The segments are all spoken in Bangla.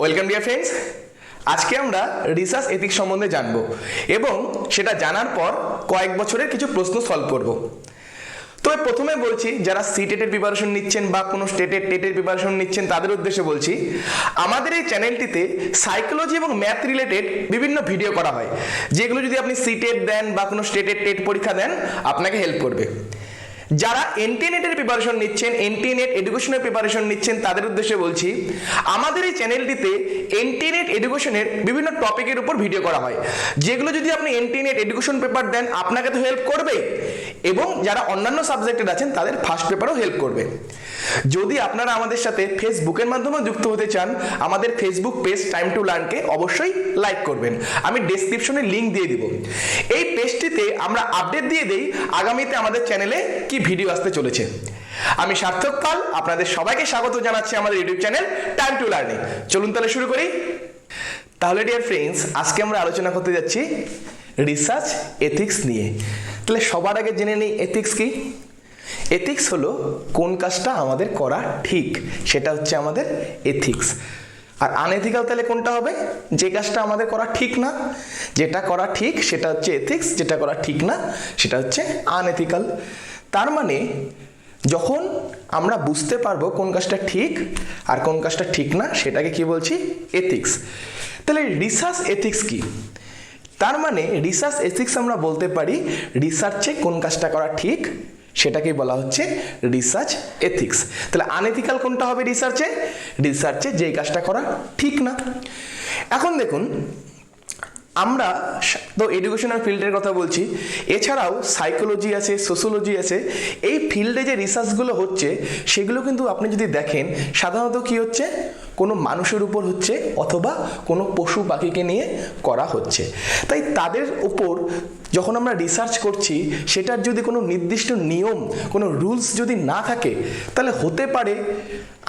ওয়েলকাম ডিয়ার ফ্রেন্ডস, আজকে আমরা রিসার্চ এথিক্স সম্বন্ধে জানবো এবং সেটা জানার পর কয়েক বছরের কিছু প্রশ্ন সলভ করব। তবে প্রথমে বলছি, যারা সিটেটের প্রিপারেশন নিচ্ছেন বা কোনো টেটের প্রিপারেশন নিচ্ছেন তাদের উদ্দেশ্যে বলছি, আমাদের এই চ্যানেলটিতে সাইকোলজি এবং ম্যাথ রিলেটেড বিভিন্ন ভিডিও করা হয়, যেগুলো যদি আপনি সিটেট দেন বা কোনো টেট পরীক্ষা দেন আপনাকে হেল্প করবে। যারা এনটিএনেটের প্রিপারেশন নিচ্ছেন, এনটিএনেট এডুকেশনের প্রিপারেশন নিচ্ছেন তাদের উদ্দেশ্যে বলছি, আমাদের এই চ্যানেলটিতে এনটিএনেট এডুকেশনের বিভিন্ন টপিকের উপর ভিডিও করা হয়, যেগুলো যদি আপনি এনটিএনেট এডুকেশন পেপার দেন আপনাকে তো হেল্প করবে এবং যারা অন্যান্য সাবজেক্টের আছেন তাদের ফার্স্ট পেপারও হেল্প করবে। যদি আপনারা আমাদের সাথে ফেসবুকের মাধ্যমে যুক্ত হতে চান, আমাদের ফেসবুক পেজ টাইম টু লার্নকে অবশ্যই লাইক করবেন, আমি ডেসক্রিপশনে লিংক দিয়ে দিব। এই পেজটিতে আমরা আপডেট দিয়ে দেই আগামীতে আমাদের চ্যানেলে কি ভিডিও আসতে চলেছে। আমি সার্থক পাল আপনাদের সবাইকে স্বাগত জানাচ্ছি আমাদের YouTube channel time to learning. চলুন তাহলে শুরু করি। তাহলে ডিয়ার ফ্রেন্ডস, আজকে আমরা আলোচনা করতে যাচ্ছি রিসার্চ এথিক্স নিয়ে। তাহলে সবার আগে জেনে নেই এথিক্স কি। এথিক্স হলো কোন কাজটা আমাদের করা ঠিক, সেটা হচ্ছে আমাদের এথিক্স। আর আনএথিক্যাল তাহলে কোনটা হবে? যে কাজটা আমাদের করা ঠিক না। যেটা করা ঠিক সেটা হচ্ছে এথিক্স, যেটা করা ঠিক না সেটা হচ্ছে আনএথিক্যাল। তার মানে যখন আমরা বুঝতে পারবো কোন কাজটা ঠিক আর কোন কাজটা ঠিক না, সেটাকে কি বলছি? এথিক্স। তাহলে রিসার্চ এথিক্স কি? তার মানে রিসার্চ এথিক্স আমরা বলতে পারি রিসার্চে কোন কাজটা করা ঠিক সেটাকেই বলা হচ্ছে রিসার্চ এথিক্স। তাহলে আনএথিক্যাল কোনটা হবে? রিসার্চে যেই কাজটা করা ঠিক না। এখন দেখুন, আমরা তো এডুকেশনাল ফিল্ডের কথা বলছি, এছাড়াও সাইকোলজি আছে, সোশিওলজি আছে। এই ফিল্ডে যে রিসার্চগুলো হচ্ছে সেগুলো কিন্তু আপনি যদি দেখেন সাধারণত কি হচ্ছে, কোনো মানুষের উপর হচ্ছে অথবা কোনো পশু পাখিকে নিয়ে করা হচ্ছে। তাই তাদের উপর যখন আমরা রিসার্চ করছি সেটার যদি কোনো নির্দিষ্ট নিয়ম, কোনো রুলস যদি না থাকে, তাহলে হতে পারে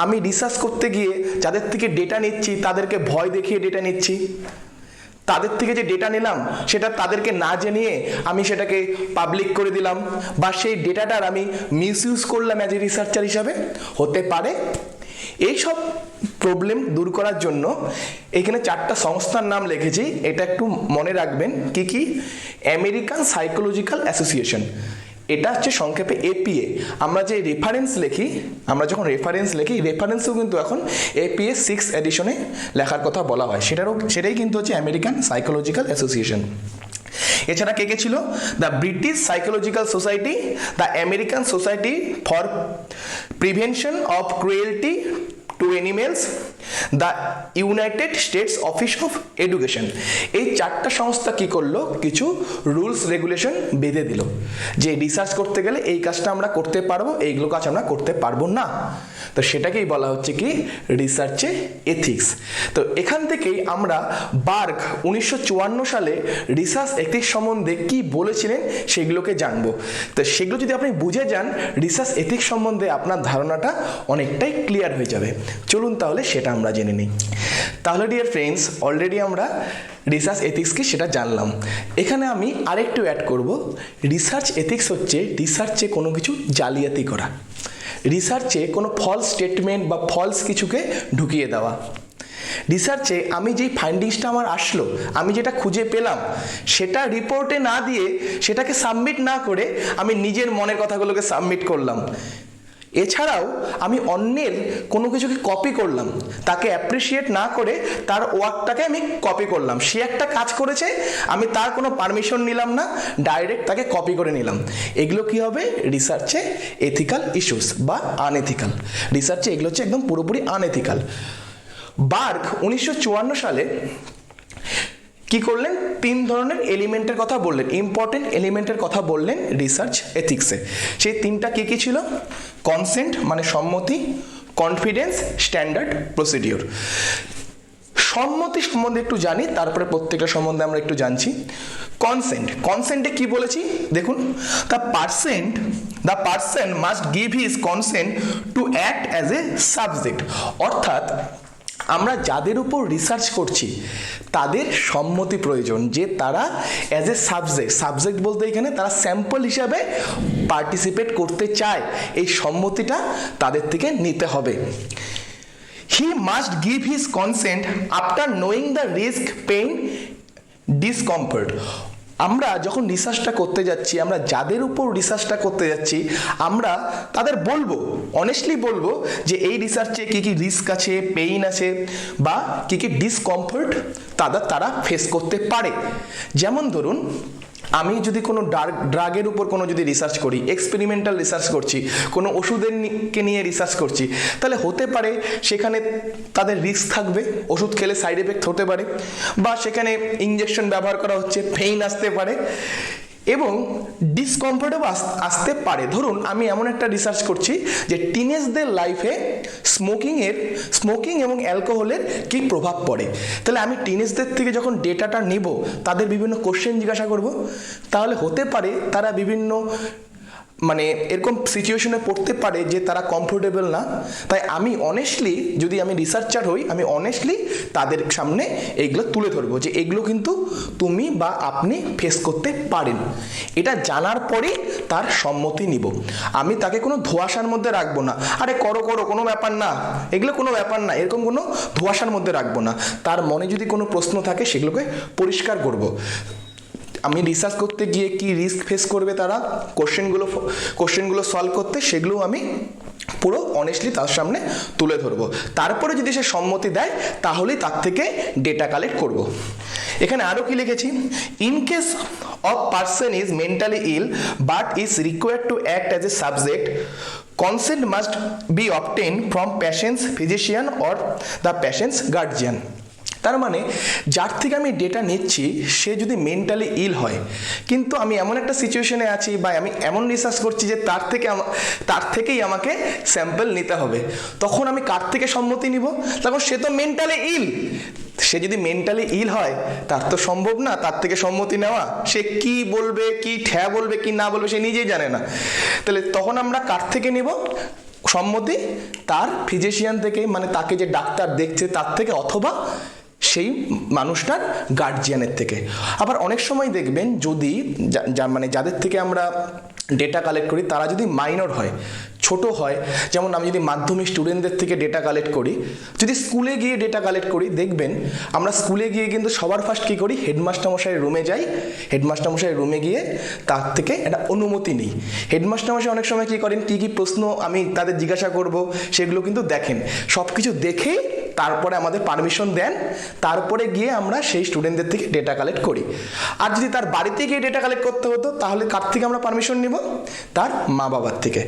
আমি রিসার্চ করতে গিয়ে যাদের থেকে ডেটা নিচ্ছি তাদেরকে ভয় দেখিয়ে ডেটা নিচ্ছি, তাদের থেকে যে ডেটা নিলাম সেটা তাদেরকে না জানিয়ে আমি সেটাকে পাবলিক করে দিলাম, বা সেই ডেটাটার আমি মিসইউজ করলাম অ্যাজ এ রিসার্চার হিসাবে, হতে পারে। এইসব প্রবলেম দূর করার জন্য এখানে 4টা সংস্থার নাম লিখেছি, এটা একটু মনে রাখবেন। কি কি? আমেরিকান সাইকোলজিক্যাল অ্যাসোসিয়েশন, এটা হচ্ছে সংক্ষেপে এপিএ। আমরা যে রেফারেন্স লিখি, আমরা যখন রেফারেন্স লিখি, রেফারেন্সও কিন্তু এখন এপিএ 6 এডিশনে লেখার কথা বলা হয়, সেটাই কিন্তু হচ্ছে আমেরিকান সাইকোলজিক্যাল অ্যাসোসিয়েশন। এছাড়া কে কে ছিল? The British psychological society, the American society for prevention of cruelty to animals, the United States office of education. এই 4টা সংস্থা কি করলো? কিছু রুলস রেগুলেশন বেঁধে দিল যে রিসার্চ করতে গেলে এই কাজটা আমরা করতে পারবো, এইগুলো কাজ আমরা করতে পারবো না। তো সেটাকেই বলা হচ্ছে কি? রিসার্চে এথিক্স। তো এখান থেকেই আমরা বার্গ 1954 সালে রিসার্চ এথিক্স সম্বন্ধে কি বলেছিলেন সেগুলোকে জানবো। তো সেগুলো যদি আপনি বুঝে যান, রিসার্চ এথিক্স সম্বন্ধে আপনার ধারণাটা অনেকটাই ক্লিয়ার হয়ে যাবে। চলুন তাহলে সেটা আমরা জেনে নিই। তাহলে ডিয়ার ফ্রেন্ডস, অলরেডি আমরা রিসার্চ এথিক্স কি সেটা জানলাম। এখানে আমি আরেকটু অ্যাড করব, রিসার্চ এথিক্স হচ্ছে রিসার্চে কোনো কিছু জালিয়াতি করা, রিসার্চে কোনো ফলস স্টেটমেন্ট বা ফলস কিছুকে ঢুকিয়ে দেওয়া। রিসার্চে আমি যেই ফাইন্ডিংসটা আমার আসলো, আমি যেটা খুঁজে পেলাম, সেটা রিপোর্টে না দিয়ে, সেটাকে সাবমিট না করে আমি নিজের মনের কথাগুলোকে সাবমিট করলাম। এছাড়াও আমি অন্যের কোনো কিছুকে কপি করলাম, তাকে অ্যাপ্রিসিয়েট না করে তার ওয়ার্কটাকে আমি কপি করলাম। সে একটা কাজ করেছে, আমি তার কোনো পারমিশন নিলাম না, ডাইরেক্ট তাকে কপি করে নিলাম। এগুলো কি হবে? রিসার্চে এথিক্যাল ইস্যুস বা আনএথিক্যাল। রিসার্চে এগুলো হচ্ছে একদম পুরোপুরি আনএথিক্যাল। বার্গ 1954 সালে কি করলেন? 3 ধরনের এলিমেন্টের কথা বললেন, ইম্পর্টেন্ট এলিমেন্টের কথা বললেন রিসার্চ এথিক্সে। সেই 3টা কি কি ছিল? কনসেন্ট মানে সম্মতি, কনফিডেন্স, স্ট্যান্ডার্ড প্রসিডিওর। সম্মতি সম্বন্ধে একটু জানি, তারপরে প্রত্যেকটা সম্বন্ধে আমরা একটু জানছি। কনসেন্টে কি বলেছি দেখুন, the person must give his consent to act as a subject. অর্থাৎ আমরা যাদের উপর রিসার্চ করছি তাদের সম্মতি প্রয়োজন, যে তারা অ্যাজ এ সাবজেক্ট বলতে এখানে তারা স্যাম্পল হিসাবে পার্টিসিপেট করতে চায়, এই সম্মতিটা তাদের থেকে নিতে হবে। He must give his consent after knowing the risk, pain, discomfort. আমরা যখন রিসার্চটা করতে যাচ্ছি, আমরা যাদের উপর রিসার্চটা করতে যাচ্ছি, আমরা তাদের বলবো, অনেস্টলি বলবো যে এই রিসার্চে কী কী রিস্ক আছে, পেইন আছে বা কী কী ডিসকমফর্ট তারা ফেস করতে পারে। যেমন ধরুন, আমি যদি কোনো ড্রাগের উপর কোনো যদি রিসার্চ করি, এক্সপেরিমেন্টাল রিসার্চ করছি, কোনো ওষুধকে নিয়ে রিসার্চ করছি, তাহলে হতে পারে সেখানে তাদের রিস্ক থাকবে, ওষুধ খেলে সাইড এফেক্ট হতে পারে, বা সেখানে ইঞ্জেকশন ব্যবহার করা হচ্ছে, পেইন আসতে পারে এবং ডিসকমফোর্টও আসতে পারে। ধরুন আমি এমন একটা রিসার্চ করছি যে টিনেজদের লাইফে স্মোকিং এবং অ্যালকোহলের কী প্রভাব পড়ে, তাহলে আমি টিনেজদের থেকে যখন ডেটাটা নেব, তাদের বিভিন্ন কোশ্চেন জিজ্ঞাসা করব, তাহলে হতে পারে তারা বিভিন্ন মানে এরকম সিচুয়েশনে পড়তে পারে যে তারা কমফোর্টেবল না। তাই আমি অনেস্টলি, যদি আমি রিসার্চার হই, আমি অনেস্টলি তাদের সামনে এইগুলো তুলে ধরবো যে এগুলো কিন্তু তুমি বা আপনি ফেস করতে পারেন। এটা জানার পরেই তার সম্মতি নিব। আমি তাকে কোনো ধোঁয়াশার মধ্যে রাখবো না, আরে করো কোনো ব্যাপার না, এগুলো কোনো ব্যাপার না, এরকম কোনো ধোঁয়াশার মধ্যে রাখবো না। তার মনে যদি কোনো প্রশ্ন থাকে সেগুলোকে পরিষ্কার করব। আমি রিসার্চ করতে গিয়ে কি রিস্ক ফেস করবে তারা, কোশ্চেনগুলো সলভ করতে, সেগুলো আমি পুরো অনেস্টলি তার সামনে তুলে ধরবো। তারপরে যদি সে সম্মতি দেয়, তাহলেই তার থেকে ডেটা কালেক্ট করব। এখানে আরও কি লিখেছি, in case of person is mentally ill but is required to act as a subject, consent must be obtained from patient's physician or the patient's guardian। তার মানে যার থেকে আমি ডেটা নিচ্ছি সে যদি মেন্টালি ইল হয়, কিন্তু আমি এমন একটা সিচুয়েশনে আছি বা আমি এমন রিসার্চ করছি যে তার থেকেই আমাকে স্যাম্পল নিতে হবে, তখন আমি কার থেকে সম্মতি নিব? তখন সে তো মেন্টালি ইল। সে যদি মেন্টালি ইল হয়, তার তো সম্ভব না তার থেকে সম্মতি নেওয়া। সে কি বলবে, কি বলবে, কি না বলবে সে নিজেই জানে না। তাহলে তখন আমরা কার থেকে নিব সম্মতি? তার ফিজিশিয়ান থেকে, মানে তাকে যে ডাক্তার দেখছে তার থেকে, অথবা সেই মানুষটার গার্জিয়ানের থেকে। আবার অনেক সময় দেখবেন যদি মানে যাদের থেকে আমরা ডেটা কালেক্ট করি তারা যদি মাইনর হয়, ছোট হয়, যেমন আমি যদি মাধ্যমিক স্টুডেন্টদের থেকে ডেটা কালেক্ট করি, যদি স্কুলে গিয়ে ডেটা কালেক্ট করি, দেখবেন আমরা স্কুলে গিয়ে কিন্তু সবার ফার্স্ট কী করি, হেডমাস্টারমশাইয়ের রুমে যাই, হেডমাস্টারমশাইয়ের রুমে গিয়ে তার থেকে একটা অনুমতি নিই। হেডমাস্টারমশাই অনেক সময় কী করেন, কী কী প্রশ্ন আমি তাদের জিজ্ঞাসা করব সেগুলো কিন্তু দেখেন, সব কিছু দেখেই তারপরে আমাদের পারমিশন দেন, তারপরে গিয়ে আমরা সেই স্টুডেন্টদের থেকে ডেটা কালেক্ট করি। আর যদি তার বাড়িতে গিয়ে ডেটা কালেক্ট করতে হতো, তাহলে কার থেকে আমরা পারমিশন নিব? তার মা বাবার থেকে।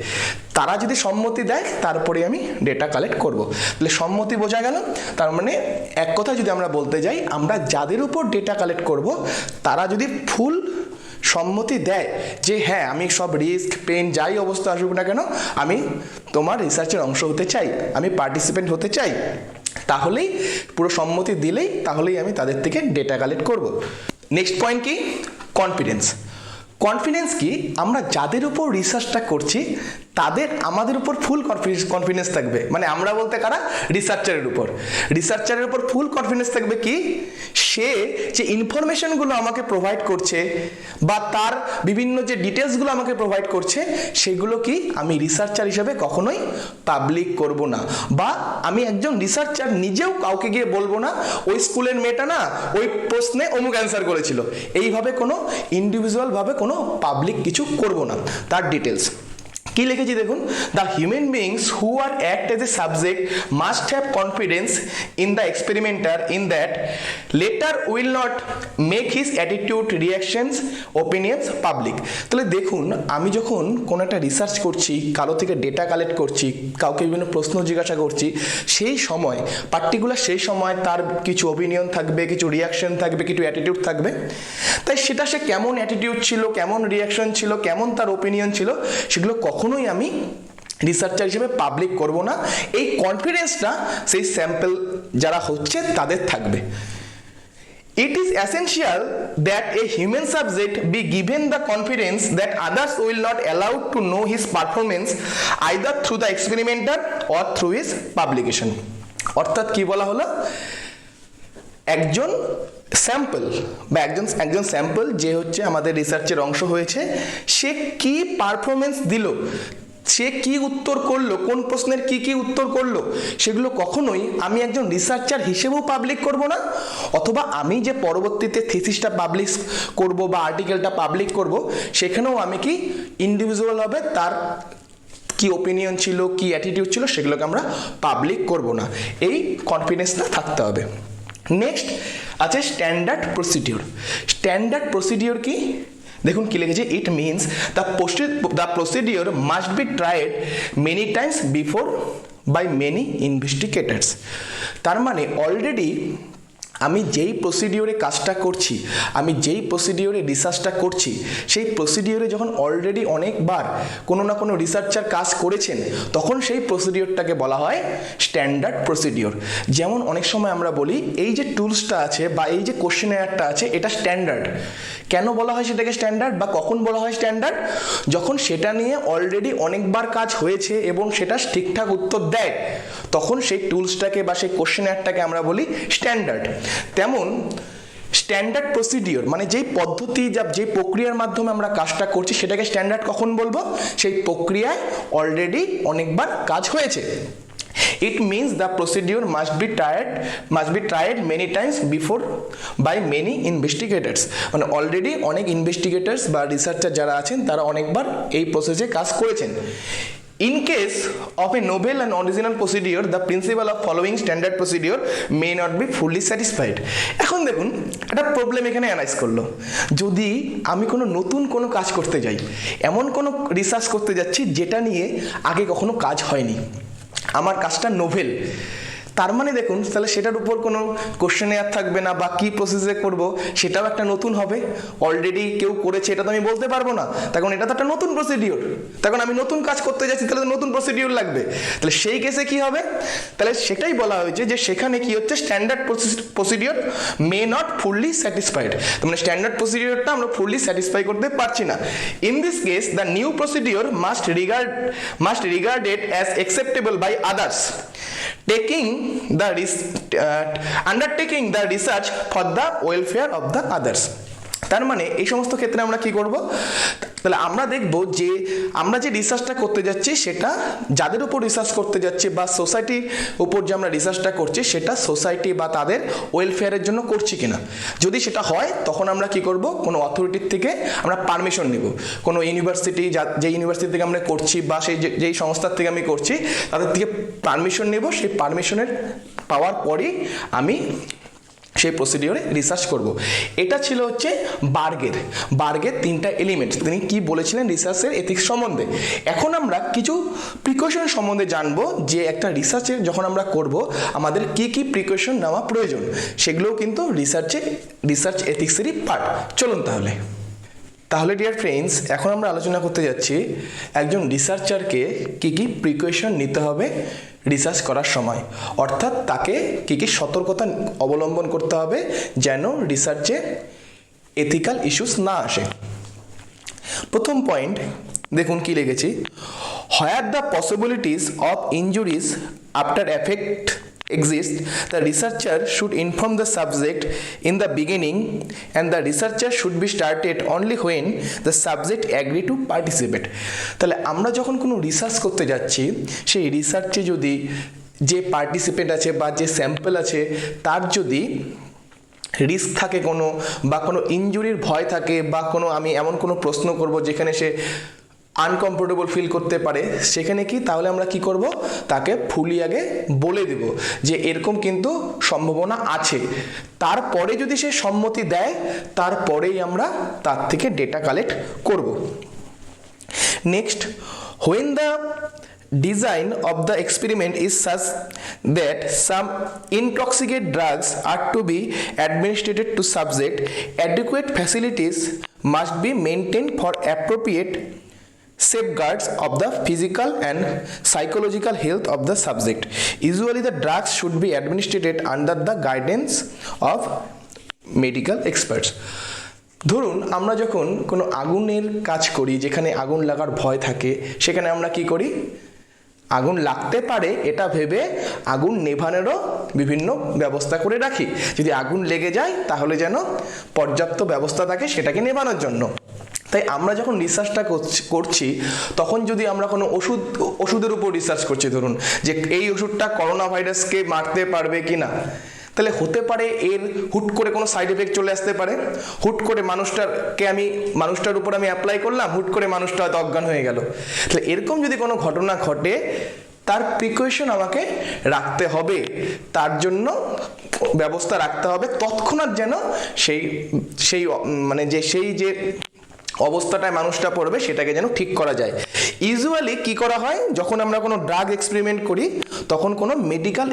তারা যদি সম্মতি দেয় তারপরে আমি ডেটা কালেক্ট করব। তাহলে সম্মতি বোঝা গেল। তার মানে এক কথা যদি আমরা বলতে যাই, আমরা যাদের উপর ডেটা কালেক্ট করব তারা যদি ফুল সম্মতি দেয় যে হ্যাঁ আমি সব রিস্ক, পেন যাই অবস্থা আসুক না কেন, আমি তোমার রিসার্চের অংশ হতে চাই, আমি পার্টিসিপেন্ট হতে চাই, তাহলেই পুরো সম্মতি দিলেই তাহলেই আমি তাদের থেকে ডেটা কালেক্ট করব। নেক্সট পয়েন্ট কি? কনফিডেন্স। কনফিডেন্স কি? আমরা যাদের উপর রিসার্চটা করছি তাদের আমাদের উপর ফুল কনফিডেন্স থাকবে। মানে আমরা বলতে কারা? রিসার্চারের উপর ফুল কনফিডেন্স থাকবে। কি? সে যে ইনফরমেশনগুলো আমাকে প্রোভাইড করছে বা তার বিভিন্ন যে ডিটেলসগুলো আমাকে প্রোভাইড করছে, সেগুলো কি আমি রিসার্চার হিসেবে কখনোই পাবলিক করব না, বা আমি একজন রিসার্চার নিজেও কাউকে গিয়ে বলবো না ওই স্কুলের মেয়েটা না ওই প্রশ্নে অমুক অ্যান্সার করেছিল, এইভাবে কোনো ইন্ডিভিজুয়ালভাবে কোনো পাবলিক কিছু করব না তার ডিটেলস। কি লিখেছি দেখুন, the human beings who are act as a subject must have confidence in the experimenter in that letter will not make his attitude, reactions, opinions public. তাহলে দেখুন, আমি যখন কোনো একটা রিসার্চ করছি, কারো থেকে ডেটা কালেক্ট করছি, কাউকে বিভিন্ন প্রশ্ন জিজ্ঞাসা করছি, সেই সময় পার্টিকুলার সেই সময় তার কিছু ওপিনিয়ন থাকবে, কিছু রিয়াকশন থাকবে, কিছু অ্যাটিটিউড থাকবে। তাই সেটা সে কেমন অ্যাটিটিউড ছিল, কেমন রিয়াকশন ছিল, কেমন তার ওপিনিয়ন ছিল, সেগুলো কখনোই আমি রিসার্চার হিসেবে পাবলিক করব না। এই কনফিডেন্সটা সেই স্যাম্পল যারা হচ্ছে তাদের থাকবে। It is essential that a human subject be given the confidence that others will not allow to know his performance either through the experimenter or through his publication। অর্থাৎ কি বলা হলো, একজন স্যাম্পল বা একজন স্যাম্পল যে হচ্ছে আমাদের রিসার্চের অংশ হয়েছে, সে কি পারফরমেন্স দিল সে কি উত্তর করলো, কোন প্রশ্নের কি উত্তর করলো, সেগুলো কখনোই আমি একজন রিসার্চার হিসেবেও পাবলিক করব না, অথবা আমি যে পরবর্তীতে থিসিসটা পাবলিশ করব বা আর্টিকেলটা পাবলিক করব সেখানেও আমি কি ইন্ডিভিজুয়াল হবে তার কি ওপিনিয়ন ছিল, কি অ্যাটিটিউড ছিল, সেগুলোকে আমরা পাবলিক করব না। এই কনফিডেন্সটা থাকতে হবে। নেক্সট আছে স্ট্যান্ডার্ড প্রসিডিওর। স্ট্যান্ডার্ড প্রসিডিওর কি? দেখুন কি লিখেছে, it means the procedure must be tried many times before by many investigators. তার মানে অলরেডি আমি যেই প্রসিডিওরে কাজটা করছি, আমি যেই প্রসিডিওরে রিসার্চটা করছি, সেই প্রসিডিওরে যখন অলরেডি অনেকবার কোনো না কোনো রিসার্চার কাজ করেছেন, তখন সেই প্রসিডিওরটাকে বলা হয় স্ট্যান্ডার্ড প্রসিডিওর। যেমন অনেক সময় আমরা বলি এই যে টুলসটা আছে বা এই যে কোশ্চেনারটা আছে এটা স্ট্যান্ডার্ড। কেন বলা হয় সেটাকে স্ট্যান্ডার্ড বা কখন বলা হয় স্ট্যান্ডার্ড? যখন সেটা নিয়ে অলরেডি অনেকবার কাজ হয়েছে এবং সেটা ঠিকঠাক উত্তর দেয়, তখন সেই টুলসটাকে বা সেই কোশ্চেনারটাকে আমরা বলি স্ট্যান্ডার্ড। তেমন স্ট্যান্ডার্ড প্রসিডিওর মানে যেই পদ্ধতি যে প্রক্রিয়ার মাধ্যমে আমরা কাজটা করছি সেটাকে স্ট্যান্ডার্ড কখন বলবো? সেই প্রক্রিয়ায় অলরেডি অনেকবার কাজ হয়েছে। It means the procedure must be tried many times before by many investigators. মানে অলরেডি অনেক ইনভেস্টিগেটরস বা রিসার্চার যারা আছেন তারা অনেকবার এই প্রসেসে কাজ করেছেন। In case of a novel and original procedure, the principle of following standard procedure may not be fully satisfied. এখন দেখুন একটা প্রবলেম এখানে অ্যানালাইজ করলো। যদি আমি কোনো নতুন কোনো কাজ করতে যাই, এমন কোনো রিসার্চ করতে যাচ্ছি যেটা নিয়ে আগে কখনো কাজ হয়নি, আমার কাজটা নোভেল, তার মানে দেখুন তাহলে সেটার উপর কোনো কোশ্চেনার থাকবে না বা কি প্রসেসে করব সেটাও একটা নতুন হবে। অলরেডি কেউ করেছে এটা তো আমি বলতে পারবো না, তখন এটা তো একটা নতুন প্রসিডিওর, তখন আমি নতুন কাজ করতে যাচ্ছি তাহলে তো নতুন প্রসিডিওর লাগবে। তাহলে সেই কেসে কি হবে? তাহলে সেটাই বলা হয়েছে যে সেখানে কি হচ্ছে, standard procedure may not fully satisfied. তার মানে স্ট্যান্ডার্ড প্রসিডিওরটা আমরা ফুললি স্যাটিসফাই করতে পারছি না। In this case the new procedure must regarded as acceptable by others undertaking the research for the welfare of the others. তার মানে এই সমস্ত ক্ষেত্রে আমরা কি করব? তাহলে আমরা দেখব যে আমরা যে রিসার্চটা করতে যাচ্ছি সেটা যাদের উপর রিসার্চ করতে যাচ্ছি বা সোসাইটির উপর যে আমরা রিসার্চটা করছি সেটা সোসাইটি বা তাদের ওয়েলফেয়ারের জন্য করছি কিনা। যদি সেটা হয় তখন আমরা কি করব, কোনো অথরিটির থেকে আমরা পারমিশন নেব। কোনো ইউনিভার্সিটি, যে ইউনিভার্সিটি থেকে আমরা করছি বা সেই যেই সংস্থার থেকে আমি করছি তাদের থেকে পারমিশন নেব। সেই পারমিশনের পাওয়ার পরেই আমি সেই প্রসিডিওরে রিসার্চ করব। এটা ছিল হচ্ছে বার্গের তিনটা এলিমেন্ট। তিনি কি বলেছিলেন রিসার্চের এথিক্স সম্বন্ধে। এখন আমরা কিছু প্রিকশন সম্বন্ধে জানবো যে একটা রিসার্চে যখন আমরা করব আমাদের কি প্রিকশন নেওয়া প্রয়োজন, সেগুলোও কিন্তু রিসার্চ এথিক্সেরই পার্ট। চলুন তাহলে ডিয়ার ফ্রেন্ডস, এখন আমরা আলোচনা করতে যাচ্ছি একজন রিসার্চারকে কি প্রিকশন নিতে হবে রিসার্চ করার সময়, অর্থাৎ তাকে কি সতর্কতা অবলম্বন করতে হবে যেন রিসার্চে এথিক্যাল ইস্যুস না আসে। প্রথম পয়েন্ট দেখুন কি লিখেছি, where the possibilities of injuries after effect exist, the researcher should inform the subject in the beginning and the researcher should be started only when the subject agree to participate. তাহলে আমরা যখন কোনো রিসার্চ করতে যাচ্ছি সেই রিসার্চে যদি যে পার্টিসিপেন্ট আছে বা যে স্যাম্পল আছে তার যদি রিস্ক থাকে কোনো বা কোনো ইনজুরির ভয় থাকে বা কোনো আমি এমন কোনো প্রশ্ন করব যেখানে সে আনকমফোর্টেবল ফিল করতে পারে, সেখানে কি তাহলে আমরা কি করব, তাকে ফুলি আগে বলে দেব যে এরকম কিন্তু সম্ভাবনা আছে। তারপরে যদি সে সম্মতি দেয় তারপরেই আমরা তার থেকে ডেটা কালেক্ট করব। Next, when the design of the experiment is such that some intoxicant drugs are to be administered to subject, adequate facilities must be maintained for appropriate safeguards of the physical and psychological health of the subject. Usually the drugs should be administered under the guidance of medical experts. ধরুন আমরা যখন কোনো আগুনের কাজ করি, যেখানে আগুন লাগার ভয় থাকে, সেখানে আমরা কি করি, আগুন লাগতে পারে এটা ভেবে আগুন নেভানোরও বিভিন্ন ব্যবস্থা করে রাখি। যদি আগুন লেগে যায় তাহলে যেন পর্যাপ্ত ব্যবস্থা থাকে সেটাকে নেভানোর জন্য। তাই আমরা যখন রিসার্চটা করছি তখন যদি আমরা কোনো ওষুধের উপর রিসার্চ করছি, ধরুন যে এই ওষুধটা করোনা ভাইরাসকে মারতে পারবে কি না, তাহলে হতে পারে এর হুট করে কোনো সাইড এফেক্ট চলে আসতে পারে, হুট করে মানুষটার উপর আমি অ্যাপ্লাই করলাম, হুট করে মানুষটা হয়তো অজ্ঞান হয়ে গেল। তাহলে এরকম যদি কোনো ঘটনা ঘটে তার প্রিকশন আমাকে রাখতে হবে, তার জন্য ব্যবস্থা রাখতে হবে তৎক্ষণাৎ, যেন সেই যে অবস্থাটায় মানুষটা পড়বে সেটাকে যেন ঠিক করা যায়। ইউজুয়ালি কি করা হয়, যখন আমরা কোনো ড্রাগ এক্সপেরিমেন্ট করি তখন কোনো মেডিকেল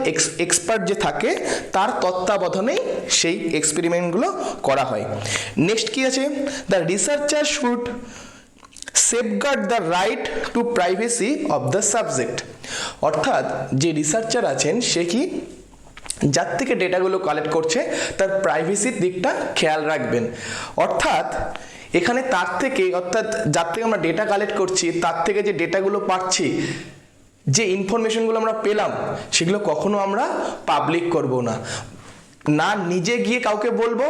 এক্সপার্ট যে থাকে তার তত্ত্বাবধানেই সেই এক্সপেরিমেন্টগুলো করা হয়। নেক্সট কি আছে, the researcher should safeguard the right two privacy of the subject. অর্থাৎ যে রিসার্চার আছেন সে কি যার থেকে ডেটাগুলো কালেক্ট করছে তার প্রাইভেসির দিকটা খেয়াল রাখবেন। অর্থাৎ এখানে যার থেকে আমরা ডেটা কালেক্ট করছি তার থেকে যে ডেটাগুলো পাচ্ছি, যে ইনফরমেশনগুলো আমরা পেলাম, সেগুলো কখনো আমরা পাবলিক করব না নিজে গিয়ে কাউকে বলবো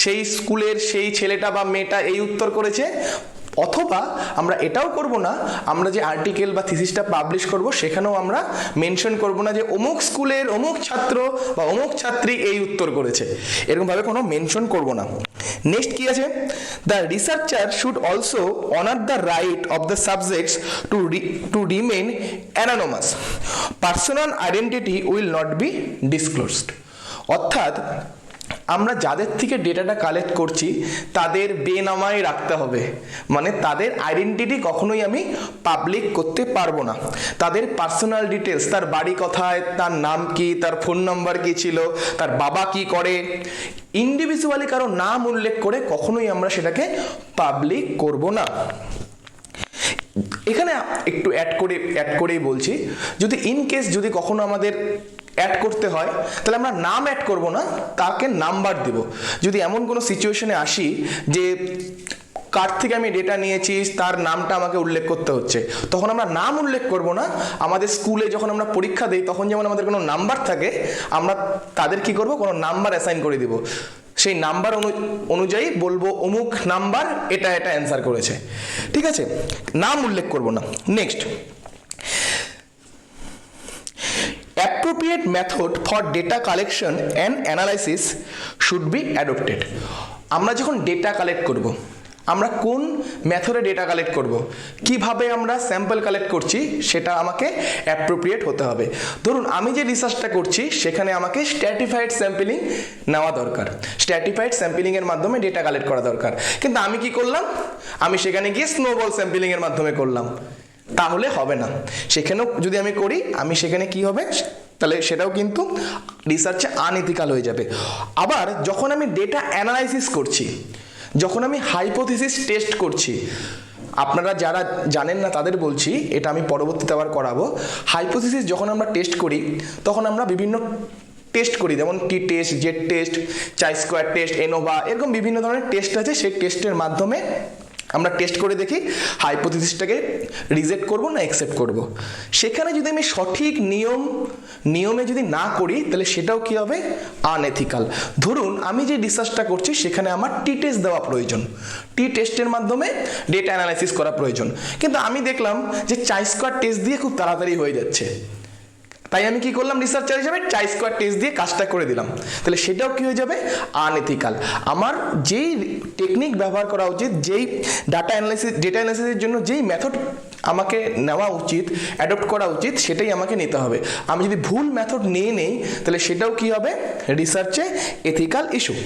সেই স্কুলের সেই ছেলেটা বা মেয়েটা এই উত্তর করেছে, অথবা আমরা এটাও করব না, আমরা যে আর্টিকেল বা থিসিসটা পাবলিশ করব সেখানেও আমরা মেনশন করব না যে অমুক স্কুলের অমুক ছাত্র বা অমুক ছাত্রী এই উত্তর করেছে, এরকমভাবে কোনো মেনশন করব না। নেক্সট কি আছে, the researcher should also honour the right of the subjects to remain anonymous, personal identity will not be disclosed. অর্থাৎ আমরা যাদের থেকে ডেটাটা কালেক্ট করছি তাদের বেনামায় রাখতে হবে, মানে তাদের আইডেন্টিটি কখনোই আমি পাবলিক করতে পারবো না। তাদের পার্সোনাল ডিটেলস, তার বাড়ি কোথায়, তার নাম কি, তার ফোন নাম্বার কি ছিল, তার বাবা কি করে, ইন্ডিভিজুয়ালি কারো নাম উল্লেখ করে কখনোই আমরা সেটাকে পাবলিক করব না। এখানে একটু অ্যাড করেই বলছি, যদি কখনো আমাদের অ্যাড করতে হয় তাহলে আমরা নাম অ্যাড করব না, তাকে নাম্বার দেব। যদি এমন কোনো সিচুয়েশনে আসি যে কার থেকে আমি ডেটা নিয়েছি তার নামটা আমাকে উল্লেখ করতে হচ্ছে, তখন আমরা নাম উল্লেখ করব না। আমাদের স্কুলে যখন আমরা পরীক্ষা দিই তখন যেমন আমাদের কোনো নাম্বার থাকে, আমরা তাদের কি করব, কোনো নাম্বার অ্যাসাইন করে দিব, সেই নাম্বার অনুযায়ী বলবো অমুক নাম্বার এটা অ্যান্সার করেছে, ঠিক আছে, নাম উল্লেখ করব না। Next, appropriate method for data collection and analysis should be adopted. আমরা যখন ডেটা কালেক্ট করব, আমরা কোন মেথডে ডেটা কালেক্ট করব, কিভাবে আমরা স্যাম্পল কালেক্ট করছি, সেটা আমাকে অ্যাপ্রোপ্রিয়েট হতে হবে। ধরুন আমি যে রিসার্চটা করছি সেখানে আমাকে স্ট্র্যাটিফাইড স্যাম্পলিং নেওয়া দরকার, স্ট্র্যাটিফাইড স্যাম্পলিংয়ের মাধ্যমে ডেটা কালেক্ট করা দরকার, কিন্তু আমি কি করলাম, আমি সেখানে গিয়ে স্নোবল স্যাম্পলিংয়ের মাধ্যমে করলাম, তাহলে হবে না। সেখানেও যদি আমি করি, আমি সেখানে কি হবে, তাহলে সেটাও কিন্তু রিসার্চে আনএথিক্যাল হয়ে যাবে। আবার যখন আমি ডেটা অ্যানালাইসিস করছি, যখন আমি হাইপোথিসিস টেস্ট করছি, আপনারা যারা জানেন না তাদের বলছি, এটা আমি পরবর্তীতে আবার করাবো। হাইপোথিসিস যখন আমরা টেস্ট করি তখন আমরা বিভিন্ন টেস্ট করি, যেমন টি টেস্ট, জেড টেস্ট, চাই স্কোয়ার টেস্ট, এনোভা, এরকম বিভিন্ন ধরনের টেস্ট আছে। সেই টেস্টের মাধ্যমে আমরা টেস্ট করে দেখি হাইপোথিসিসটাকে রিজেক্ট করব না অ্যাকসেপ্ট করব। সেখানে যদি আমি সঠিক নিয়মে যদি না করি তাহলে সেটাও কি হবে, আনএথিক্যাল। ধরুন আমি যে রিসার্চটা করছি সেখানে আমার টি টেস্ট দেওয়া প্রয়োজন, টি টেস্টের মাধ্যমে ডেটা অ্যানালাইসিস করা প্রয়োজন, কিন্তু আমি দেখলাম যে চাই স্কোয়ার টেস্ট দিয়ে খুব তাড়াতাড়ি হয়ে যাচ্ছে, তাই আমি কি করলাম, রিসার্চার হিসাবে চাই স্কোয়ার টেস্ট দিয়ে কাজটা করে দিলাম, তাহলে সেটাও কি হয়ে যাবে, আনএথিক্যাল। আমার যেই টেকনিক ব্যবহার করা উচিত, যেই ডেটা অ্যানালাইসিসের জন্য যেই মেথড আমাকে নেওয়া উচিত, অ্যাডপ্ট করা উচিত, সেটাই আমাকে নিতে হবে। আমি যদি ভুল মেথড নিয়ে নেই তাহলে সেটাও কি হবে, রিসার্চে এথিক্যাল ইস্যু।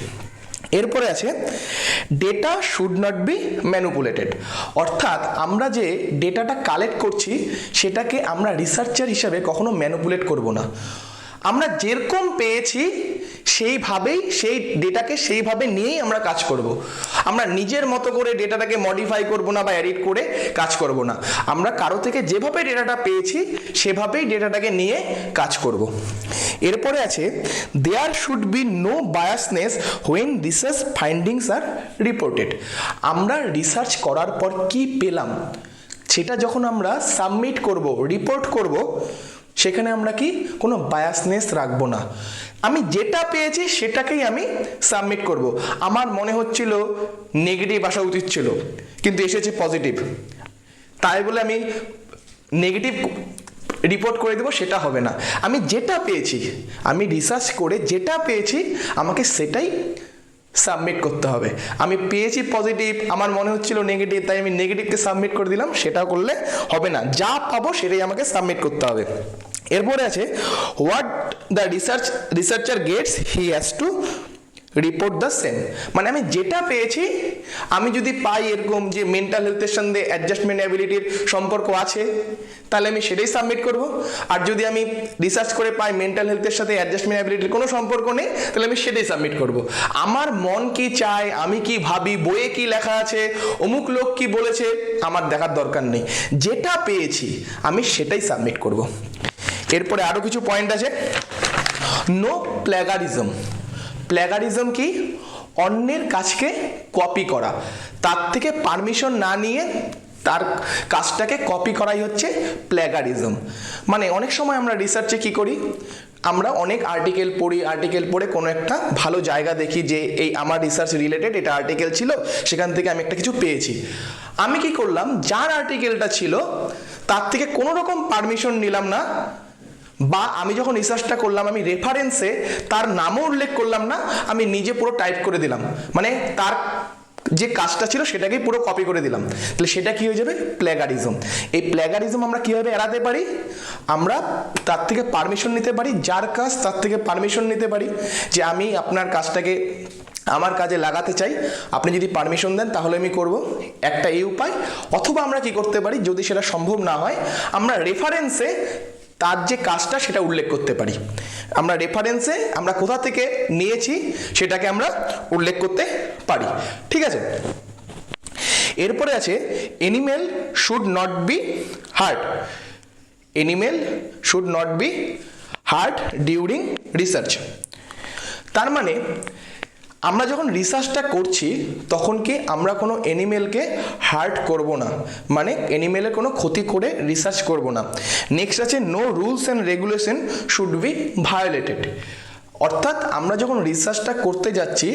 এরপরে আছে data should not be manipulated. অর্থাৎ আমরা যে ডেটাটা কালেক্ট করছি সেটাকে আমরা রিসার্চার হিসাবে কখনো ম্যানিপুলেট করব না। আমরা যেরকম পেয়েছি সেইভাবেই, সেই ডেটাকে সেইভাবে নিয়েই আমরা কাজ করব। আমরা নিজের মতো করে ডেটাটাকে মডিফাই করব না বা এডিট করে কাজ করব না। আমরা কারো থেকে যেভাবে ডেটাটা পেয়েছি সেভাবেই ডেটাটাকে নিয়ে কাজ করব। এরপরে আছে there should be no biasness when research findings are reported. আমরা রিসার্চ করার পর কি পেলাম সেটা যখন আমরা সাবমিট করব, রিপোর্ট করব, সেখানে আমরা কি কোনো বায়াসনেস রাখবো না। আমি যেটা পেয়েছি সেটাকেই আমি সাবমিট করব। আমার মনে হচ্ছিল নেগেটিভ আসা উচিত ছিল, কিন্তু এসেছে পজিটিভ, তাই বলে আমি নেগেটিভ রিপোর্ট করে দেবো সেটা হবে না। আমি যেটা পেয়েছি, আমি রিসার্চ করে যেটা পেয়েছি আমাকে সেটাই সাবমিট করতে হবে। আমি পেয়েছি পজিটিভ, আমার মনে হচ্ছিল নেগেটিভ, তাই আমি নেগেটিভকে সাবমিট করে দিলাম, সেটা করলে হবে না। যা পাবো সেটাই আমাকে সাবমিট করতে হবে। এরপরে আছে what the researcher gets he has to report the same. মানে আমি যেটা পেয়েছি, আমি যদি পাই এরকম যে মেন্টাল হেলথের সঙ্গে অ্যাডজাস্টমেন্ট অ্যাবিলিটির সম্পর্ক আছে, তাহলে আমি সেটাই সাবমিট করব। আর যদি আমি রিসার্চ করে পাই মেন্টাল হেলথের সাথে অ্যাডজাস্টমেন্ট অ্যাবিলিটির কোনো সম্পর্ক নেই, তাহলে আমি সেটাই সাবমিট করব। আমার মন কি চায়, আমি কি ভাবি, বইয়ে কি লেখা আছে, অমুক লোক কি বলেছে, আমার দেখার দরকার নেই। যেটা পেয়েছি আমি সেটাই সাবমিট করব। এরপরে আরো কিছু পয়েন্ট আছে। No plagiarism. প্ল্যাগারিজম কি? অন্যের কাজকে কপি করা, তার থেকে পারমিশন না নিয়ে তার কাজটাকে কপি করাই হচ্ছে প্ল্যাগারিজম। মানে অনেক সময় আমরা রিসার্চে কি করি, আমরা অনেক আর্টিকেল পড়ি, আর্টিকেল পড়ে কোনো একটা ভালো জায়গা দেখি যে এই আমার রিসার্চ রিলেটেড এটা আর্টিকেল ছিল, সেখান থেকে আমি একটা কিছু পেয়েছি। আমি কি করলাম, যার আর্টিকেলটা ছিল তার থেকে কোনো রকম পারমিশন নিলাম না, বা আমি যখন রিসার্চটা করলাম আমি রেফারেন্সে তার নামও উল্লেখ করলাম না, আমি নিজে পুরো টাইপ করে দিলাম, মানে তার যে কাজটা ছিল সেটাকেই পুরো কপি করে দিলাম, তাহলে সেটা কি হয়ে যাবে? প্ল্যাগারিজম। এই প্ল্যাগারিজম আমরা কিভাবে এড়াতে পারি? আমরা তার থেকে পারমিশন নিতে পারি, যার কাজ তার থেকে পারমিশন নিতে পারি যে আমি আপনার কাজটাকে আমার কাজে লাগাতে চাই, আপনি যদি পারমিশন দেন তাহলে আমি করব, একটা এই উপায়। অথবা আমরা কি করতে পারি, যদি সেটা সম্ভব না হয়, আমরা রেফারেন্সে তার যে কাজটা সেটা উল্লেখ করতে পারি। আমরা রেফারেন্সে আমরা কোথা থেকে নিয়েছি সেটাকে আমরা উল্লেখ করতে পারি। ঠিক আছে। এরপরে আছে animal should not be hurt. Animal should not be hurt during research. তার মানে আমরা যখন রিসার্চটা করছি তখন কি আমরা কোনো এনিমেলকে হার্ট করব না, মানে এনিমেলের কোনো ক্ষতি করে রিসার্চ করব না। নেক্সট আছে no rules and regulation should be violated. অর্থাৎ আমরা যখন রিসার্চটা করতে যাচ্ছি,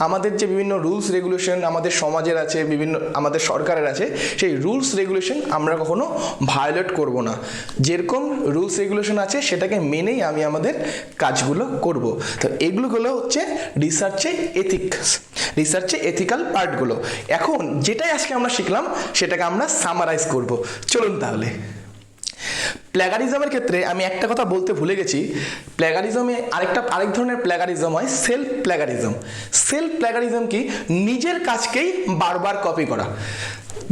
আমাদের যে বিভিন্ন রুলস রেগুলেশন আমাদের সমাজের আছে, বিভিন্ন আমাদের সরকারের আছে, সেই রুলস রেগুলেশন আমরা কখনো ভায়োলেট করব না। যেরকম রুলস রেগুলেশন আছে সেটাকে মেনেই আমি আমাদের কাজগুলো করব। তো এগুলো হচ্ছে রিসার্চে এথিক্স, রিসার্চে এথিক্যাল পার্টগুলো। এখন যেটাই আজকে আমরা শিখলাম সেটাকে আমরা সামারাইজ করব। চলুন তাহলে। প্ল্যাগারিজমের ক্ষেত্রে আমি একটা কথা বলতে ভুলে গেছি। প্ল্যাগারিজমে আরেক ধরনের প্ল্যাগারিজম হয় সেলফ প্ল্যাগারিজম। সেলফ প্ল্যাগারিজম কি? নিজের কাজকেই বারবার কপি করা।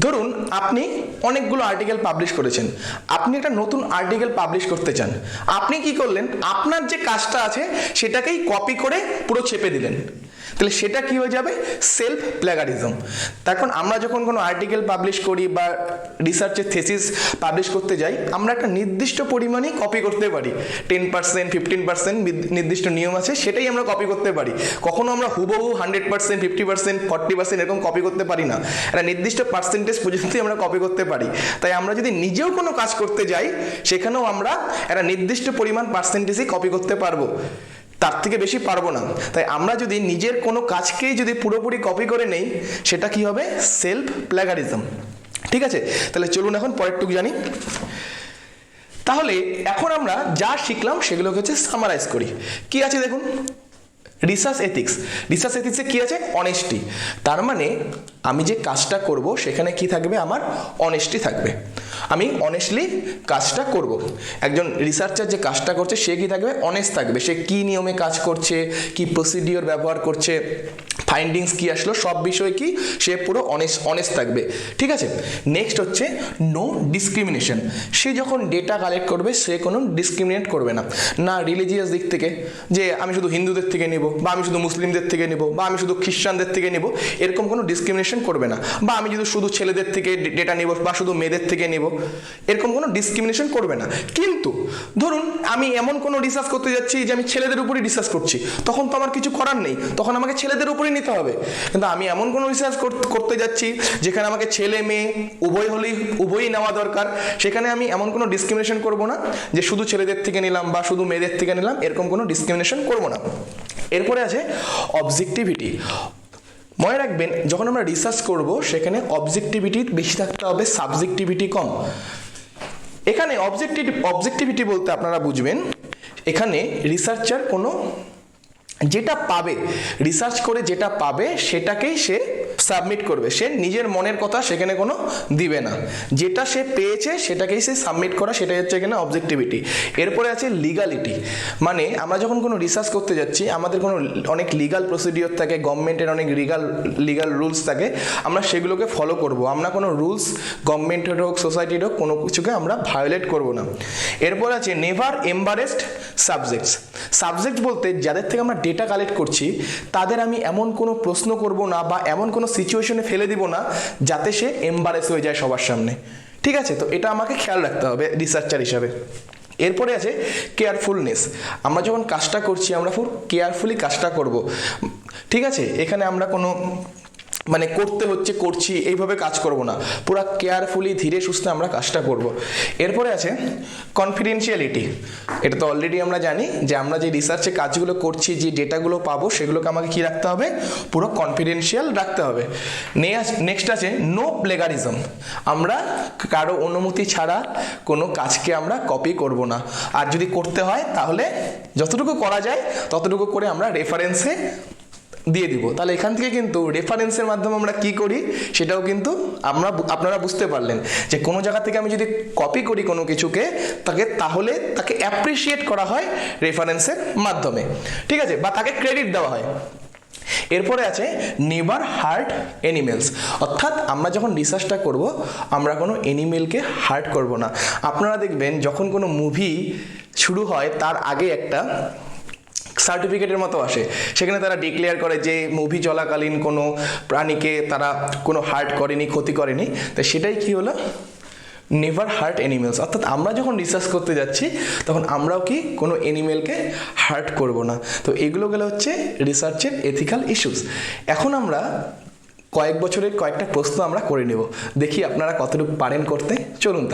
ধরুন আপনি অনেকগুলো আর্টিকেল পাবলিশ করেছেন, আপনি একটা নতুন আর্টিকেল পাবলিশ করতে চান, আপনি কি করলেন, আপনার যে কাজটা আছে সেটাকেই কপি করে পুরো ছেপে দিলেন, তাহলে সেটা কি হয়ে যাবে? Self plagiarism. তখন আমরা যখন কোনো আর্টিকেল পাবলিশ করি বা রিসার্চের থিসিস পাবলিশ করতে যাই, আমরা একটা নির্দিষ্ট পরিমাণেই কপি করতে পারি, 10%, 15% নির্দিষ্ট নিয়ম আছে, সেটাই আমরা কপি করতে পারি। কখনো আমরা হুবহু 100%, 50%, 40% এরকম কপি করতে পারি না, একটা নির্দিষ্ট পার্সেন্টেজ পর্যন্তই আমরা কপি করতে পারি। তাই আমরা যদি নিজেও কোনো কাজ করতে যাই, সেখানেও আমরা একটা নির্দিষ্ট পরিমাণ পার্সেন্টেজই কপি করতে পারবো, তার থেকে বেশি পারবো না। তাই আমরা যদি নিজের কোনো কাজকেই যদি পুরোপুরি কপি করে নেই, সেটা কি হবে? Self plagiarism. ঠিক আছে, তাহলে চলুন এখন পরেরটুকু জানি। তাহলে এখন আমরা যা শিখলাম সেগুলোকে হচ্ছে সামারাইজ করি। কি আছে দেখুন, রিসার্চ এথিক্স। রিসার্চ এথিক্সে কি আছে? অনেস্টি। তার মানে আমি যে কাজটা করব সেখানে কি থাকবে? আমার অনেস্টি থাকবে, আমি অনেস্টলি কাজটা করব। একজন রিসার্চার যে কাজটা করছে সে কি থাকবে? অনেস্ট থাকবে। সে কি নিয়মে কাজ করছে, কি প্রসিডিওর ব্যবহার করছে, ফাইন্ডিংস কি আসলো, সব বিষয় কি সে পুরো অনেস্ট থাকবে। ঠিক আছে। নেক্সট হচ্ছে নো ডিসক্রিমিনেশন। সে যখন ডেটা কালেক্ট করবে সে কোনো ডিসক্রিমিনেট করবে না, না রিলিজিয়াস দিক থেকে যে আমি শুধু হিন্দুদের থেকে নেব, বা আমি শুধু মুসলিমদের থেকে নেব, বা আমি শুধু খ্রিস্টানদের থেকে নেব, এরকম কোনো ডিসক্রিমিনেশন করবে না। বা আমি যদি শুধু ছেলেদের থেকে ডেটা নেব বা শুধু মেয়েদের থেকে নেব, এরকম কোনো ডিসক্রিমিনেশন করবে না। কিন্তু ধরুন আমি এমন কোনো রিসার্চ করতে যাচ্ছি যে আমি ছেলেদের উপরই রিসার্চ করছি, তখন তো আমার কিছু করার নেই, তখন আমাকে ছেলেদের উপরই নিতে হবে, কিন্তু আমি এমন কোনো রিসার্চ করতে যাচ্ছি যেখানে আমাকে ছেলে মেয়ে উভয়ই নেওয়া দরকার, সেখানে আমি এমন কোনো ডিসক্রিমিনেশন করব না যে শুধু ছেলেদের থেকে নিলাম বা শুধু মেয়েদের থেকে নিলাম, এরকম কোনো ডিসক্রিমিনেশন করব না। এরপরে আছে অবজেক্টিভিটি। মনে রাখবেন, যখন আমরা রিসার্চ করব সেখানে অবজেক্টিভিটি বেশি থাকতে হবে, সাবজেক্টিভিটি কম। এখানে অবজেক্টিভিটি বলতে আপনারা বুঝবেন, এখানে রিসার্চার কোনো যেটা পাবে, রিসার্চ করে যেটা পাবে সেটাকেই সে সাবমিট করবে, সে নিজের মনের কথা সেখানে কোনো দিবে না, যেটা সে পেয়েছে সেটাকেই সে সাবমিট করা, সেটাই হচ্ছে এখানে অবজেক্টিভিটি। এরপরে আছে লিগালিটি, মানে আমরা যখন কোনো রিসার্চ করতে যাচ্ছি আমাদের কোনো অনেক লিগাল প্রসিডিওর থাকে, গভর্নমেন্টের অনেক লিগাল রুলস থাকে, আমরা সেগুলোকে ফলো করব, আমরা কোনো রুলস গভর্নমেন্টের হোক সোসাইটির হোক কোনো কিছুকে আমরা ভায়োলেট করব না। এরপর আছে নেভার এম্বারেসড সাবজেক্ট বলতে যাদের থেকে আমরা ডেটা কালেক্ট করছি তাদের আমি এমন কোনো প্রশ্ন করব না বা এমন কোনো সিচুয়েশনে ফেলে দিব না যাতে সে এম্বারেস হয়ে যায় সবার সামনে, ঠিক আছে? তো এটা আমাকে খেয়াল রাখতে হবে রিসার্চার হিসাবে। এরপরে আছে কেয়ারফুলনেস, আমরা যখন কাজটা করছি আমরা খুব কেয়ারফুলি কাজটা করব, ঠিক আছে? এখানে আমরা কোনো মানে করছি এইভাবে কাজ করব না, পুরো কেয়ারফুলি ধীরে সুস্থে আমরা কাজটা করব। এরপরে আছে কনফিডেন্সিয়ালিটি। এটা তো অলরেডি আমরা জানি যে আমরা যে রিসার্চে কাজগুলো করছি, যে ডেটাগুলো পাবো সেগুলোকে আমাকে কি রাখতে হবে, পুরো কনফিডেন্সিয়াল রাখতে হবে। নেক্সট আছে নো প্লেগারিজম, আমরা কারো অনুমতি ছাড়া কোনো কাজকে আমরা কপি করব না, আর যদি করতে হয় তাহলে যতটুকু করা যায় ততটুকু করে আমরা রেফারেন্সে দিয়ে দিব। তাহলে এখান থেকে কিন্তু রেফারেন্সের মাধ্যমে আমরা কি করি সেটাও কিন্তু আপনারা বুঝতে পারলেন যে কোনো জায়গা থেকে আমি যদি কপি করি কোনো কিছুকে তাহলে তাকে অ্যাপ্রিসিয়েট করা হয় রেফারেন্সের মাধ্যমে, ঠিক আছে, বা তাকে ক্রেডিট দেওয়া হয়। এরপরে আছে নেভার হার্ট অ্যানিমেলস, অর্থাৎ আমরা যখন রিসার্চটা করব আমরা কোনো অ্যানিমেলকে হার্ট করব না। আপনারা দেখবেন যখন কোনো মুভি শুরু হয় তার আগে একটা সার্টিফিকেটের মতো আসে, সেখানে তারা ডিক্লেয়ার করে যে মুভি চলাকালীন কোনো প্রাণীকে তারা কোনো হার্ট করেনি, ক্ষতি করেনি। তো সেটাই কি হলো, নেভার হার্ট অ্যানিমেলস, অর্থাৎ আমরা যখন রিসার্চ করতে যাচ্ছি তখন আমরাও কি কোনো অ্যানিমেলকে হার্ট করব না। তো এগুলো গেলে হচ্ছে রিসার্চের এথিক্যাল ইস্যুস। এখন আমরা কয়েক বছরের কয়েকটা প্রশ্ন আমরা করে নেব, দেখি আপনারা কতটুকু পারেন করতে। চলুন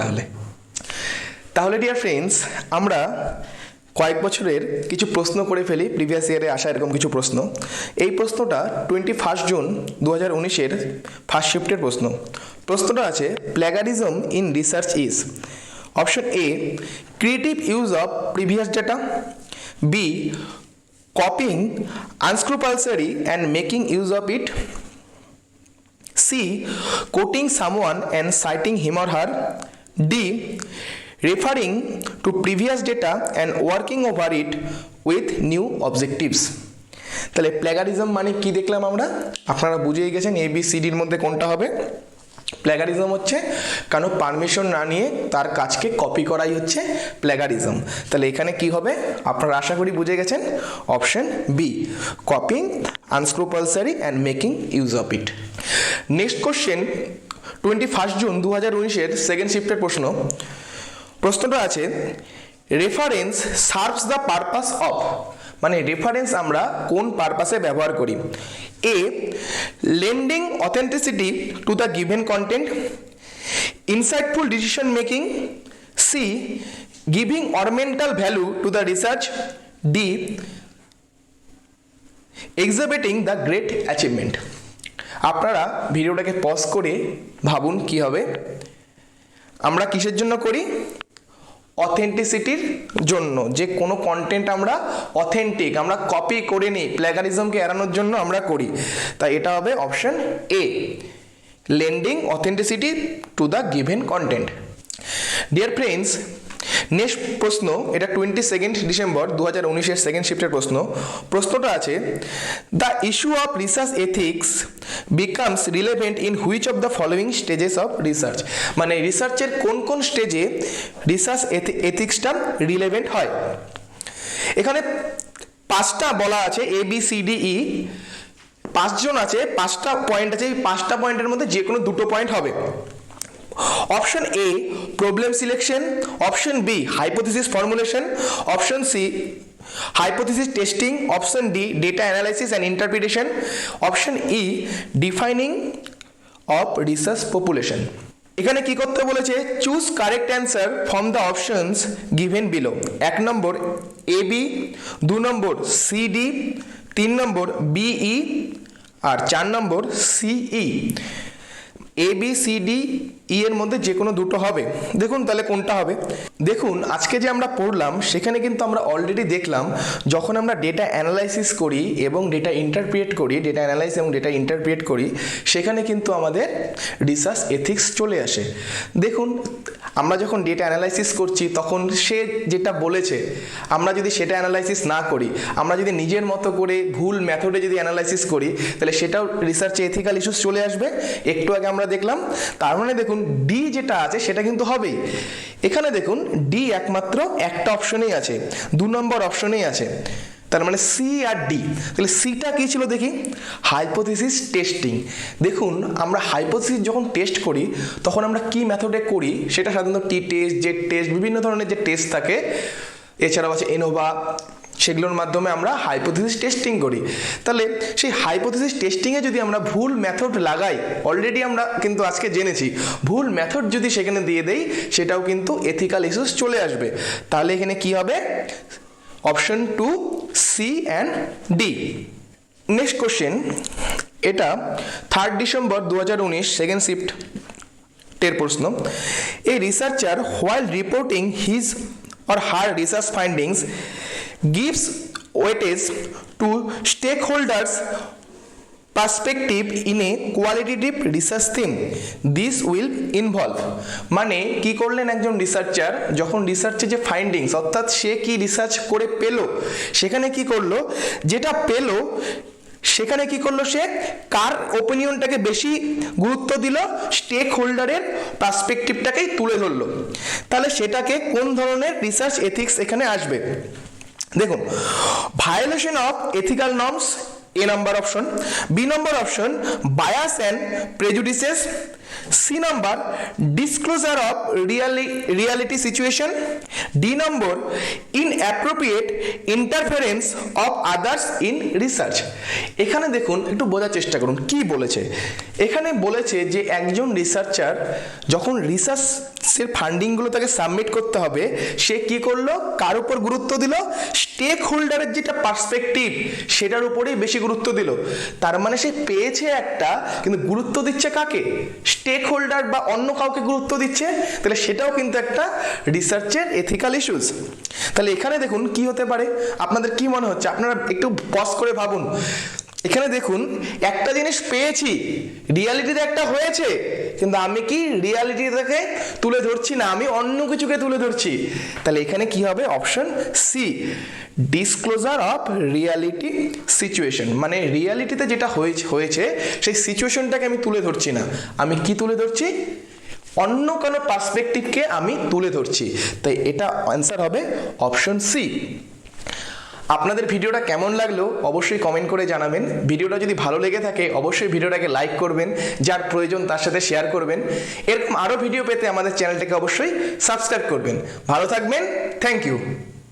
তাহলে ডিয়ার ফ্রেন্ডস, আমরা কয়েক বছরের কিছু প্রশ্ন করে ফেলি, প্রিভিয়াস ইয়ারে আসা এরকম কিছু প্রশ্ন। এই প্রশ্নটা 21 জুন 2019-এর ফার্স্ট শিফটের প্রশ্ন। প্রশ্নটা আছে plagiarism in research is, option A creative use of previous data, B copying unscrupulously and making use of it, C quoting someone and citing him or her, D referring to previous data and working over it with new objectives। তাহলে প্ল্যাগারিজম মানে কি দেখলাম আমরা, আপনারা বুঝেই গেছেন ABCDর মধ্যে কোনটা হবে। প্ল্যাগারিজম হচ্ছে কারো পারমিশন না নিয়ে তার কাজকে কপি করাই হচ্ছে প্ল্যাগারিজম। তাহলে এখানে কি হবে আপনারা আশা করি বুঝে গেছেন, option B copying unscrupulously and making use of it. Next question 21 June 2019-এর সেকেন্ড শিফটের প্রশ্নটা আছে reference serves the purpose of, মানে রেফারেন্স আমরা কোন পারপাসে ব্যবহার করি। A lending authenticity to the given content, insightful decision making, C giving ornamental value to the research, D exhibiting the great achievement. আপনারা ভিডিওটাকে পজ করে ভাবুন কি হবে। আমরা কিসের জন্য করি, অথেন্টিসিটির জন্য, যে কোনো কন্টেন্ট আমরা অথেন্টিক, আমরা কপি করে নিই, প্ল্যাগারিজমকে এড়ানোর জন্য আমরা করি। তাই এটা হবে option A lending authenticity to the given content. Dear friends, next প্রশ্ন, এটা 22 ডিসেম্বর 2019-এর সেকেন্ড শিফটের প্রশ্নটা আছে the issue of research ethics becomes relevant in which of the following stages of research, মানে রিসার্চের কোন কোন স্টেজে রিসার্চ এথিক্সটা রিলেভেন্ট হয়। এখানে 5টা বলা আছে ABCDE, 5 জন আছে, 5টা পয়েন্ট আছে, এই 5টা পয়েন্টের মধ্যে যে কোনো 2টো পয়েন্ট হবে। Option A problem selection, option B hypothesis formulation, option C hypothesis testing, option D data analysis and interpretation, option E defining of research population. এখানে কি করতে বলেছে, choose correct answer from the options given below. 1 number A B, 2 number C D, 3 number B E আর 4 number C E. A B C D E এর মধ্যে যে কোনো দুটো হবে। দেখুন তাহলে কোনটা হবে। দেখুন আজকে যে আমরা পড়লাম সেখানে কিন্তু আমরা অলরেডি দেখলাম যখন আমরা ডেটা অ্যানালাইসিস করি এবং ডেটা ইন্টারপ্রিয়েট করি, ডেটা অ্যানালাইস এবং ডেটা ইন্টারপ্রিয়েট করি, সেখানে কিন্তু আমাদের রিসার্চ এথিক্স চলে আসে। দেখুন আমরা যখন ডেটা অ্যানালাইসিস করছি তখন সে যেটা বলেছে আমরা যদি সেটা অ্যানালাইসিস না করি, আমরা যদি নিজের মতো করে ভুল মেথডে যদি অ্যানালাইসিস করি, তাহলে সেটাও রিসার্চে এথিক্যাল ইস্যুস চলে আসবে। একটু আগে আমরা দেখলাম, তার মানে দেখুন ডি যেটা আছে সেটা কিন্তু হবেই। এখানে দেখুন ডি একমাত্র একটা অপশনেই আছে, 2 নম্বর অপশনেই আছে, তার মানে সি আর ডি। তাহলে সিটা কি ছিল দেখি, হাইপোথিসিস টেস্টিং। দেখুন আমরা হাইপোথিসিস যখন টেস্ট করি তখন আমরা কি মেথডে করি, সেটা সাধারণত টি টেস্ট, জেড টেস্ট, বিভিন্ন ধরনের যে টেস্ট থাকে, এছাড়াও আছে এনোভা, সেগুলোর মাধ্যমে আমরা হাইপোথিসিস টেস্টিং করি। তাহলে সেই হাইপোথিসিস টেস্টিংয়ে যদি আমরা ভুল মেথড লাগাই, অলরেডি আমরা কিন্তু আজকে জেনেছি ভুল মেথড যদি সেখানে দিয়ে দেই সেটাও কিন্তু এথিক্যাল ইস্যুস চলে আসবে। তাহলে এখানে কি হবে, option 2 C and D. Next question, এটা 3 ডিসেম্বর 2019 সেকেন্ড শিফটের প্রশ্ন। A researcher while reporting his or her research findings gives weightage to stakeholders' perspective in a qualitative research theme. This will involve, মানে কি করলেন একজন রিসার্চার, যখন রিসার্চে যে ফাইন্ডিংস অর্থাৎ সে কি রিসার্চ করে পেলো, সেখানে কি করলো, যেটা পেলো সেখানে কি করলো, সে কার ওপিনিয়নটাকে বেশি গুরুত্ব দিল, স্টেক হোল্ডারের পার্সপেক্টিভটাকেই তুলে ধরলো। তাহলে সেটাকে কোন ধরনের রিসার্চ এথিক্স এখানে আসবে। দেখুন, violation of ethical norms A number option, B number option bias and prejudices, C number disclosure of reality situation, D number inappropriate interference of others in research. এখানে দেখুন একটু বোঝার চেষ্টা করুন কি বলেছে। এখানে বলেছে যে একজন রিসার্চার যখন রিসার্চের ফান্ডিংগুলো তাকে সাবমিট করতে হবে, সে কি করলো, কার উপর গুরুত্ব দিল, স্টেক হোল্ডারের যেটা পার্সপেক্টিভ সেটার উপরেই বেশি গুরুত্ব দিল। তার মানে সে পেয়েছে একটা, কিন্তু গুরুত্ব দিচ্ছে কাকে, স্টেক হোল্ডার বা অন্য কাউকে গুরুত্ব দিচ্ছে। তাহলে সেটাও কিন্তু একটা রিসার্চের এথিক্যাল ইস্যুস। তাহলে এখানে দেখুন কি হতে পারে, আপনাদের কি মনে হচ্ছে, আপনারা একটু পজ করে ভাবুন। এখানে দেখুন একটা জিনিস পেয়েছি, রিয়ালিটিতে একটা হয়েছে, কিন্তু আমি কি রিয়ালিটিটাকে তুলে ধরছি না, আমি অন্য কিছুকে তুলে ধরছি। তাহলে এখানে কি হবে, option C disclosure of reality situation, মানে রিয়ালিটিতে যেটা হয়েছে সেই সিচুয়েশনটাকে আমি তুলে ধরছি না, আমি কি তুলে ধরছি, অন্য কোনো পার্সপেক্টিভকে আমি তুলে ধরছি। তাই এটা অ্যান্সার হবে অপশন সি। আপনাদের ভিডিওটা কেমন লাগলো অবশ্যই কমেন্ট করে জানাবেন। ভিডিওটা যদি ভালো লেগে থাকে অবশ্যই ভিডিওটাকে লাইক করবেন, যার প্রয়োজন তার সাথে শেয়ার করবেন। এরকম আরও ভিডিও পেতে আমাদের চ্যানেলটাকে অবশ্যই সাবস্ক্রাইব করবেন। ভালো থাকবেন, থ্যাংক ইউ।